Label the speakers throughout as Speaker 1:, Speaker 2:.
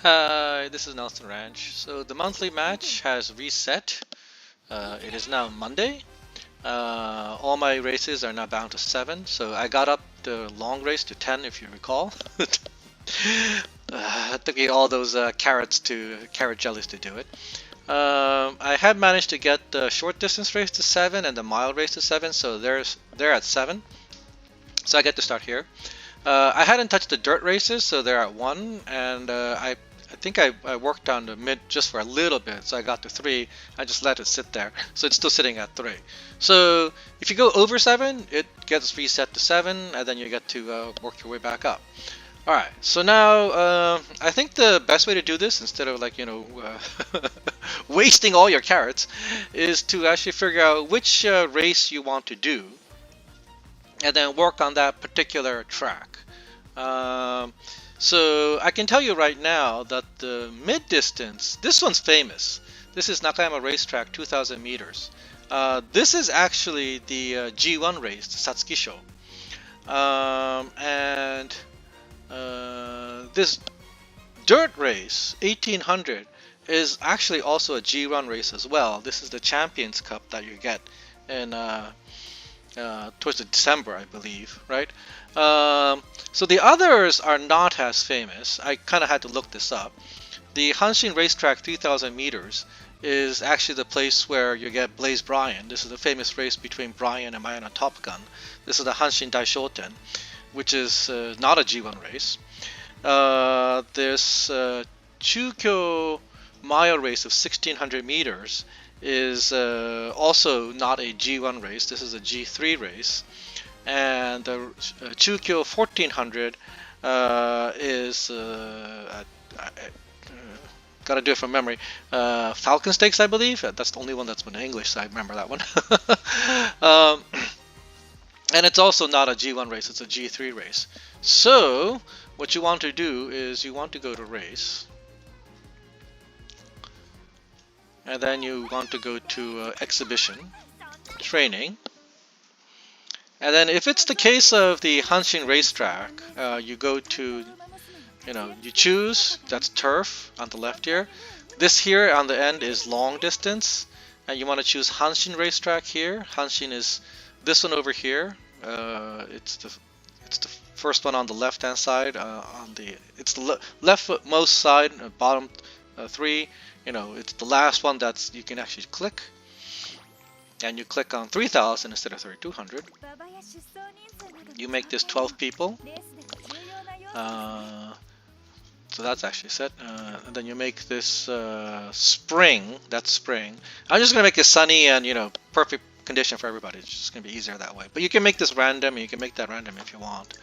Speaker 1: Hi, this is Nelson Ranch. So the monthly match has reset. It is now Monday. All my races are now bound to 7, so I got up the long race to 10 if you recall. It took me all those carrot jellies to do it. I had managed to get the short distance race to 7 and the mile race to 7, so they're at 7. So I get to start here. I hadn't touched the dirt races, so they're at 1, and I think I worked on the mid just for a little bit, so I got to 3. I just let it sit there, so it's still sitting at 3. So if you go over 7, it gets reset to 7, and then you get to work your way back up. Alright, so now I think the best way to do this, instead of wasting all your carrots, is to actually figure out which race you want to do, and then work on that particular track. Um, so I can tell you right now that the mid distance, this one's famous. This is Nakayama Racetrack, 2,000 meters. This is actually the G1 race, the Satsuki Show. And this dirt race, 1800, is actually also a G1 race as well. This is the Champions Cup that you get in towards the December, I believe, right? So the others are not as famous. I kind of had to look this up. The Hanshin Racetrack 3,000 meters is actually the place where you get Blaze Bryan. This is the famous race between Bryan and Mayana Top Gun. This is the Hanshin Daishoten, which is not a G1 race. This Chukyo mile race of 1,600 meters is also not a G1 race. This is a G3 race. And the Chukyo 1400 is gotta do it from memory. Falcon Stakes, I believe. That's the only one that's been in English, so I remember that one. And it's also not a G1 race, it's a G3 race. So what you want to do is you want to go to race, and then you want to go to exhibition, training, and then if it's the case of the Hanshin racetrack, you go to, you choose, that's turf on the left here. This here on the end is long distance, and you want to choose Hanshin racetrack here. Hanshin is this one over here. It's the first one on the left hand side. It's the leftmost side, bottom 3. It's the last one that's you can actually click, and you click on 3,000 instead of 3,200. You make this 12 people. So that's actually set. And then you make this spring. That's spring. I'm just gonna make it sunny and perfect condition for everybody. It's just gonna be easier that way. But you can make this random, and you can make that random if you want.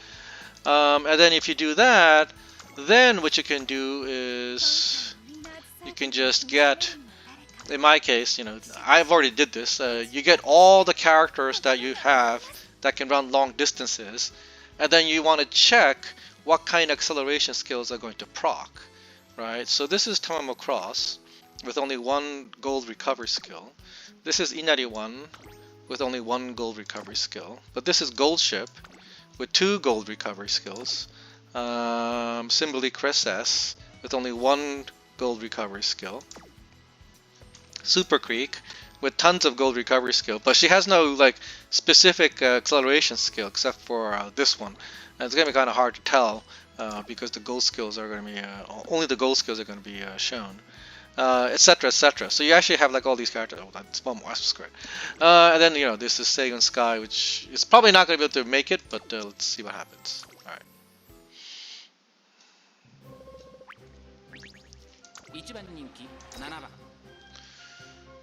Speaker 1: And then if you do that, then what you can do is you can just get, in my case, I've already did this. You get all the characters that you have that can run long distances, and then you want to check what kind of acceleration skills are going to proc, right? So this is Tamamo Cross with only 1 gold recovery skill. This is Inari 1 with only 1 gold recovery skill. But this is Gold Ship with 2 gold recovery skills. Similarly, Chris S with only 1 gold recovery skill. Super Creek with tons of gold recovery skill, but she has no specific acceleration skill except for this one. And it's gonna be kind of hard to tell because the gold skills are gonna be only the gold skills are gonna be shown, etc., etc. So you actually have all these characters. Oh, that's one more. That's great. And then this is Seigun Sky, which is probably not gonna be able to make it, but let's see what happens. All right.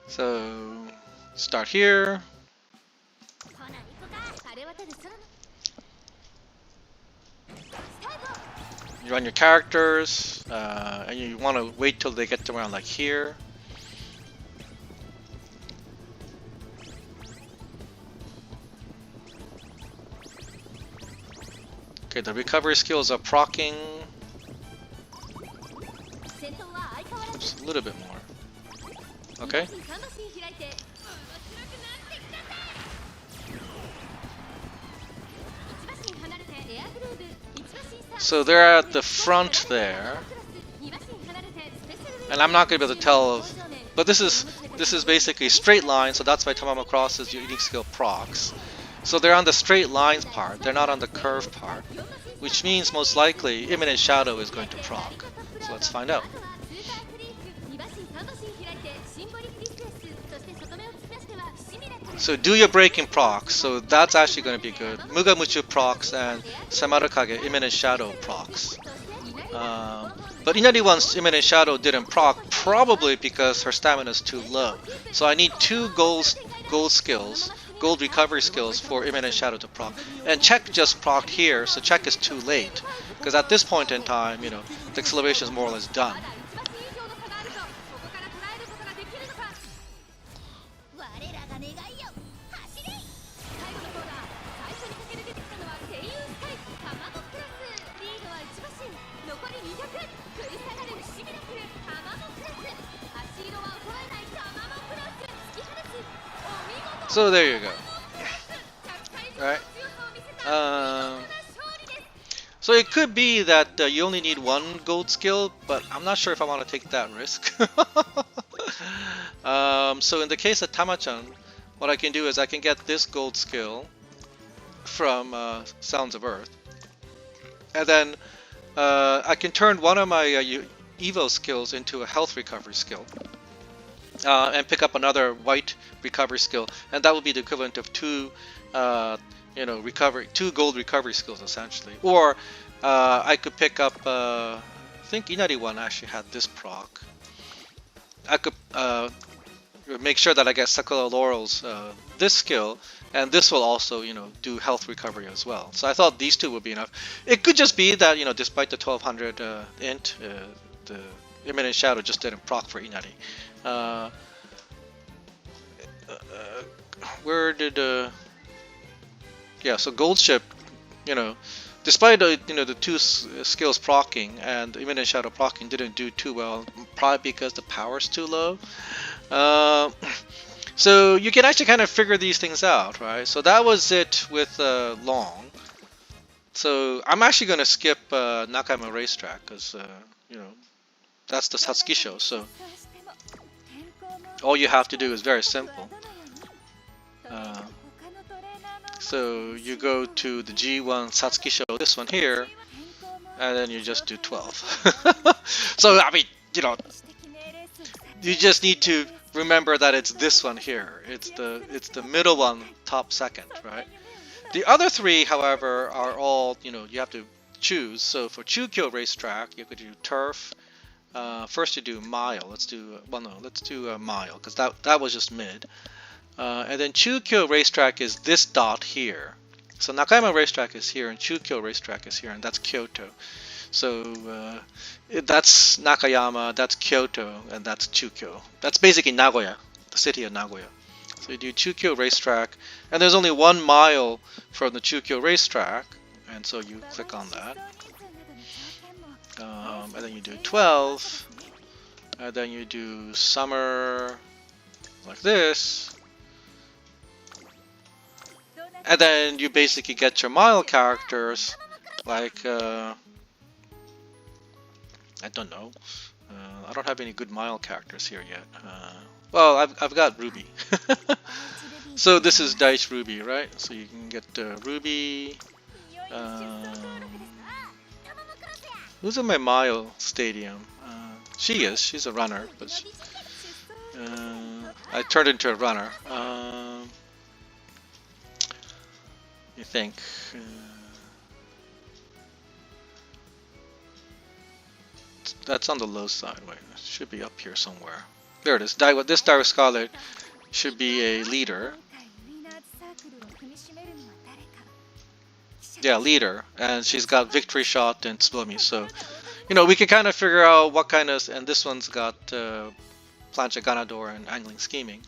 Speaker 1: So start here. You run your characters, and you want to wait till they get to around here. Okay, the recovery skills are proccing. Just a little bit more. Okay. So they're at the front there. and I'm not going to be able to tell. But this is basically a straight line, so that's why Tamamo Cross's unique skill procs. So they're on the straight lines part, they're not on the curve part, which means most likely Imminent Shadow is going to proc. So let's find out. So do your breaking procs, so that's actually going to be good. Mugamuchu procs and Samarakage Imminent Shadow procs. But Inari-one's Imminent Shadow didn't proc, probably because her stamina is too low. So I need 2 gold skills, gold recovery skills for Imminent Shadow to proc. And Check just procced here, so Check is too late. Because at this point in time, the acceleration is more or less done. So there you go. Right. So it could be that you only need 1 gold skill, but I'm not sure if I want to take that risk. So in the case of Tamachan, what I can do is I can get this gold skill from Sounds of Earth, and then I can turn one of my Evo skills into a health recovery skill. And pick up another white recovery skill, and that would be the equivalent of 2 gold recovery skills essentially. Or I could pick up I think Inari-one actually had this proc. I could make sure that I get Sakura Laurel's this skill, and this will also do health recovery as well. So I thought these 2 would be enough. It could just be that despite the 1200 int, the Imminent Shadow just didn't proc for Inari. Where did yeah, so Gold Ship, despite the 2 skills proccing and Imminent Shadow proccing didn't do too well, probably because the power's too low. So you can actually kind of figure these things out, right? So that was it with Long. So I'm actually going to skip Nakayama Racetrack because that's the Satsuki show. So all you have to do is very simple. So you go to the G1 Satsuki show, this one here, and then you just do 12. So I mean, you just need to remember that it's this one here. It's the middle one, top second, right? The other 3, however, are all you have to choose. So for Chukyo Racetrack, you could do turf. First you do mile. Let's do mile because that was just mid. And then Chukyo Racetrack is this dot here. So Nakayama Racetrack is here and Chukyo Racetrack is here, and that's Kyoto. So that's Nakayama, that's Kyoto, and that's Chukyo. That's basically Nagoya, the city of Nagoya. So you do Chukyo Racetrack, and there's only 1 mile from the Chukyo Racetrack, and so you click on that. And then you do 12, and then you do summer like this, and then you basically get your mile characters like I don't know, I don't have any good mile characters here yet. Well, I've got Ruby. So this is Daichi Ruby, right? So you can get Ruby. Who's in my mile stadium? She's a runner, but I turned into a runner. You think? That's on the low side. Wait, it should be up here somewhere. There it is. This Dire Scarlet should be a leader. Yeah, leader, and she's got Victory Shot and Tsubomi. So, we can kind of figure out what kind of. And this one's got Plancha Ganador and Angling Scheming,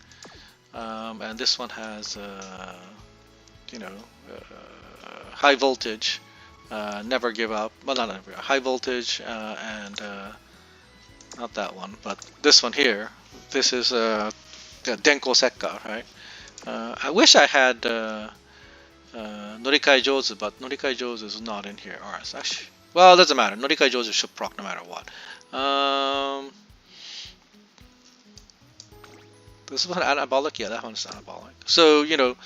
Speaker 1: and this one has high voltage, never give up. Well, not never, high voltage, and not that one, but this one here. This is Denko Sekka, right? I wish I had Norikai Jozu, but Norikai Jozu is not in here. Alright, actually, well, it doesn't matter. Norikai Jozu should proc no matter what. This one anabolic? Yeah, that one's anabolic. So, you know,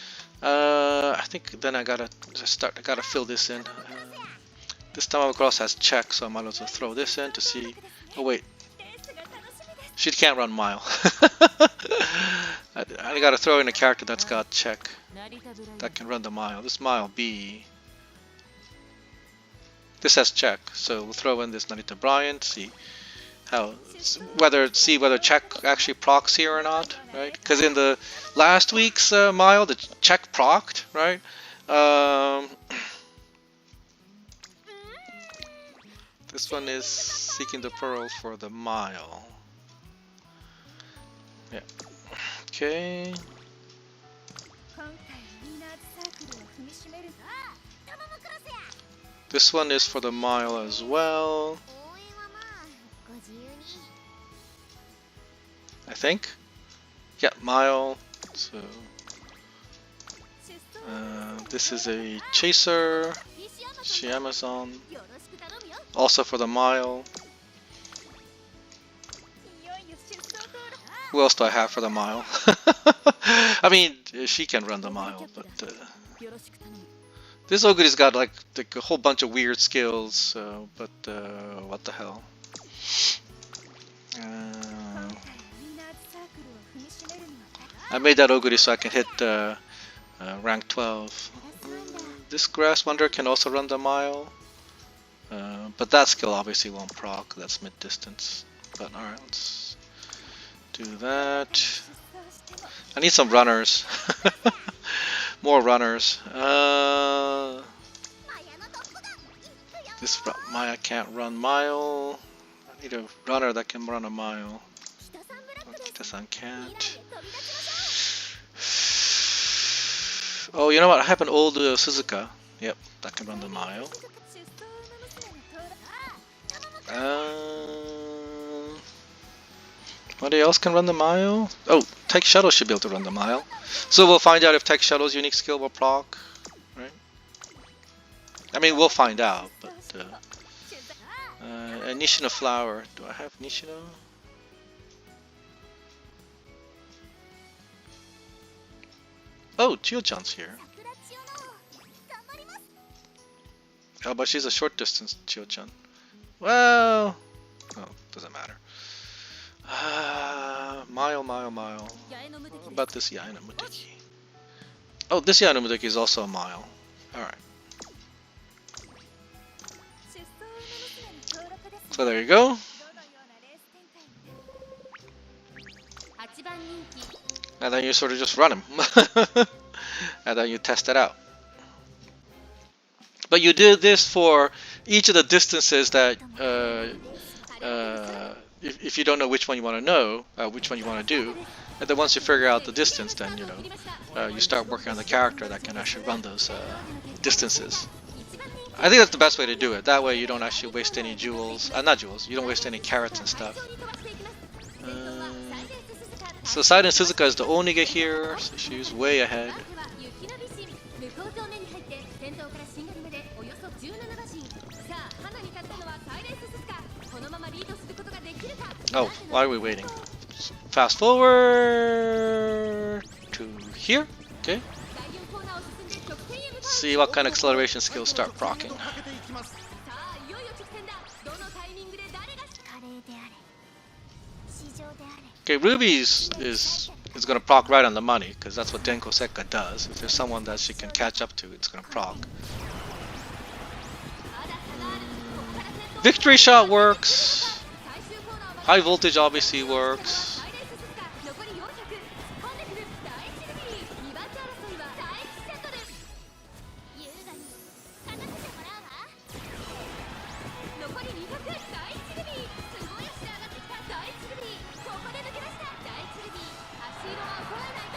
Speaker 1: I think then I gotta fill this in. This time cross has check, so I might as well throw this in to see. Oh wait, she can't run mile. I gotta throw in a character that's got check that can run the mile. This mile B. This has check, so we'll throw in this Narita Bryant. See whether check actually procs here or not, right? Because in the last week's mile, the check procced, right? This one is seeking the pearl for the mile. Yeah. Okay. This one is for the mile as well. I think. Yeah, mile. So this is a chaser. She Amazon. Also for the mile. Who else do I have for the mile? I mean, she can run the mile, but this Oguri's got like a whole bunch of weird skills. But what the hell? I made that Oguri so I can hit rank 12. This Grass Wanderer can also run the mile. But that skill obviously won't proc, that's mid distance. But alright, let's do that. I need some runners. More runners. This Maya can't run mile. I need a runner that can run a mile. Kita-san can't. Oh, you know what? I have an old Suzuka. Yep, that can run the mile. Anybody else can run the mile? Oh, Tech Shuttle should be able to run the mile. So we'll find out if Tech Shuttle's unique skill will proc, right? I mean, we'll find out, but and Nishino Flower. Do I have Nishino? Oh, Chio-chan's here. Oh, but she's a short distance Chio-chan. Well, oh, doesn't matter. Mile. What about this Yaina Muteki? Oh, this Yaina Muteki is also a mile. Alright. So there you go. And then you sort of just run him. And then you test it out. But you did this for each of the distances that if you don't know which one you want to know, which one you want to do, and then once you figure out the distance, then you know you start working on the character that can actually run those distances. I think that's the best way to do it. That way you don't actually waste any jewels, not jewels. You don't waste any carrots and stuff. So Saiden Suzuka is the Oniga here, so she's way ahead. Oh, why are we waiting? Fast forward to here. Okay. See what kind of acceleration skills start proccing. Okay, Ruby is gonna proc right on the money because that's what Denko Sekka does. If there's someone that she can catch up to, it's gonna proc. Victory shot works. High voltage obviously works.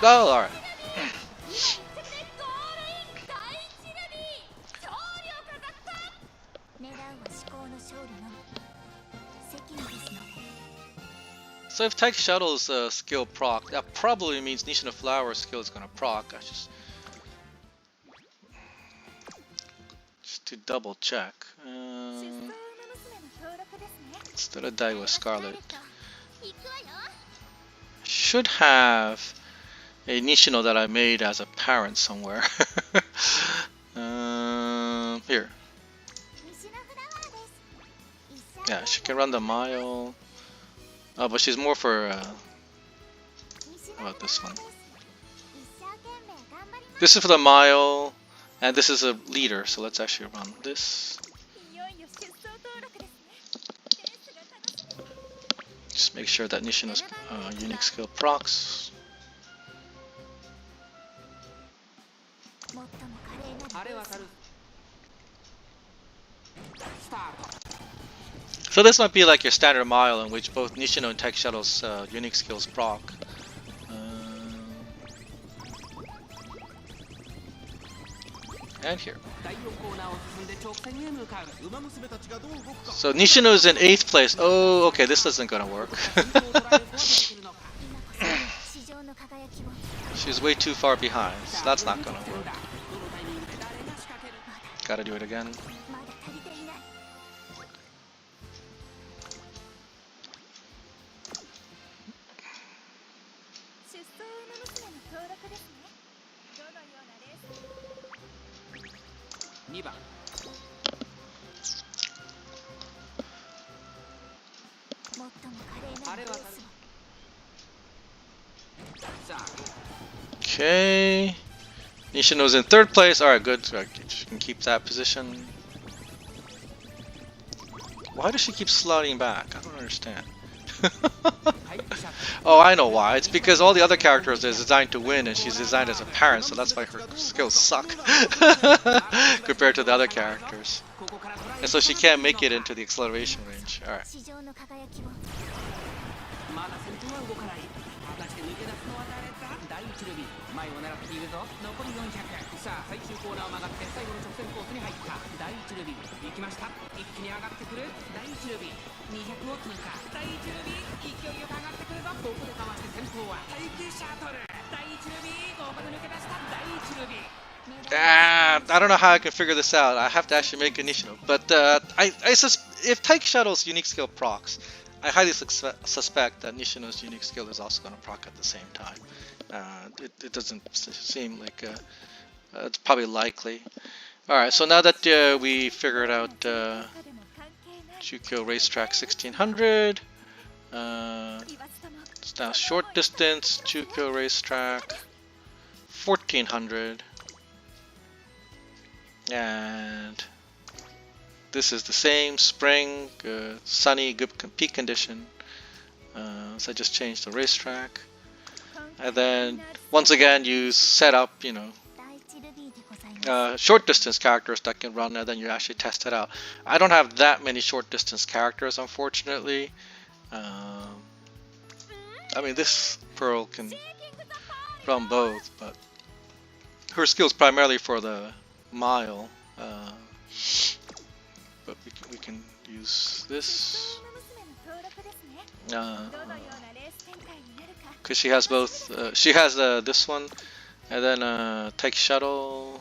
Speaker 1: Oh, alright. So if Tech Shuttle's skill proc, that probably means Nishino Flower's skill is gonna proc. I just to double check. Instead of die with Scarlet. should have a Nishino that I made as a parent somewhere. Here. Yeah, she can run the mile. Oh, but she's more for. How about this one? This is for the mile, and this is a leader. So let's actually run this. Just make sure that Nishino's unique skill procs. So this might be like your standard mile in which both Nishino and Tech Shuttle's unique skills proc. And here. So Nishino's in 8th place. Oh, okay, this isn't gonna work. She's way too far behind, so that's not gonna work. Gotta do it again. Okay, Nishino's in 3rd place. Alright, good. So she can keep that position. Why does she keep sliding back? I don't understand. Oh, I know why. It's because all the other characters are designed to win and she's designed as a parent, so that's why her skills suck compared to the other characters. And so she can't make it into the acceleration range. Alright. I don't know how I can figure this out. I have to actually make a Nishino. But if Taiki Shuttle's unique skill procs, I highly suspect that Nishino's unique skill is also going to proc at the same time. It doesn't seem like it's probably likely. Alright, so now that we figured out Chukyo Racetrack 1600, it's now short distance Chukyo Racetrack 1400, and this is the same spring, sunny, good peak condition. So I just changed the racetrack, and then once again you set up, short distance characters that can run, and then you actually test it out. I don't have that many short distance characters, unfortunately. I mean, this Pearl can run both, but her skill's primarily for the mile. But we can use this because she has both. She has this one, and then Tech Shuttle.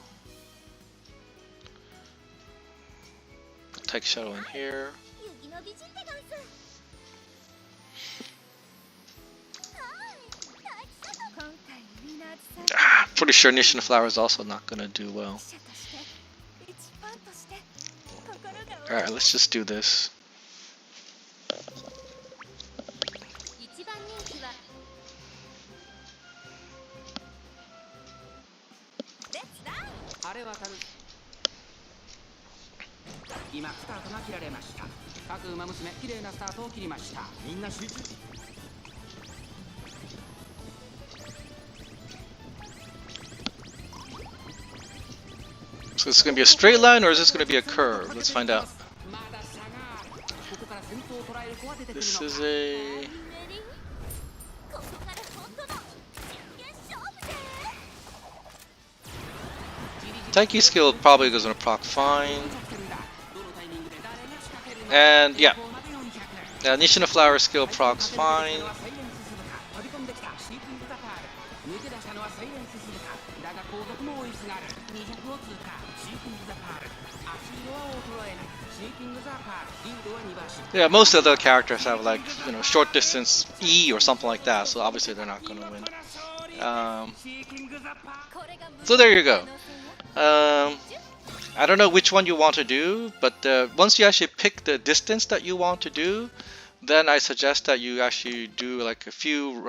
Speaker 1: Tech Shuttle in here. Pretty sure Nishino Flower is also not gonna do well. Alright, let's just do this. So it's going to be a straight line, or is this going to be a curve? Let's find out. This is a... Taiki skill probably goes on a proc fine. And yeah. Nishino Flower skill procs fine. Yeah, most of the characters have like, you know, short distance E or something like that, so obviously they're not going to win. So there you go. Um, I don't know which one you want to do, but once you actually pick the distance that you want to do, then I suggest that you actually do like a few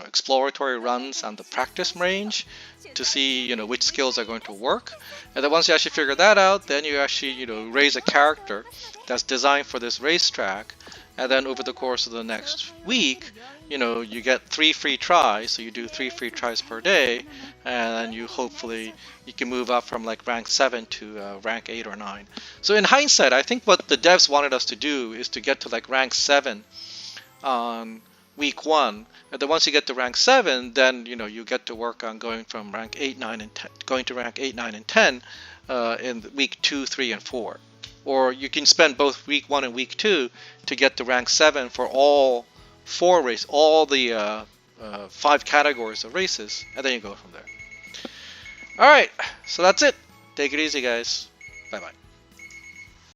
Speaker 1: exploratory runs on the practice range to see, you know, which skills are going to work. And then once you actually figure that out, then you actually, you know, raise a character that's designed for this racetrack. And then over the course of the next week, you know, you get 3 free tries, so you do 3 free tries per day, and then you hopefully you can move up from like rank 7 to rank 8 or 9. So in hindsight, I think what the devs wanted us to do is to get to like rank 7 on week 1, and then once you get to rank 7, then you know you get to work on going from rank 8, 9, and 10, going to rank 8, 9, and 10 in week 2, 3, and 4. Or you can spend both week 1 and week 2 to get to rank 7 for all 4 races, all the 5 categories of races, and then you go from there. Alright, so that's it. Take it easy, guys. Bye bye.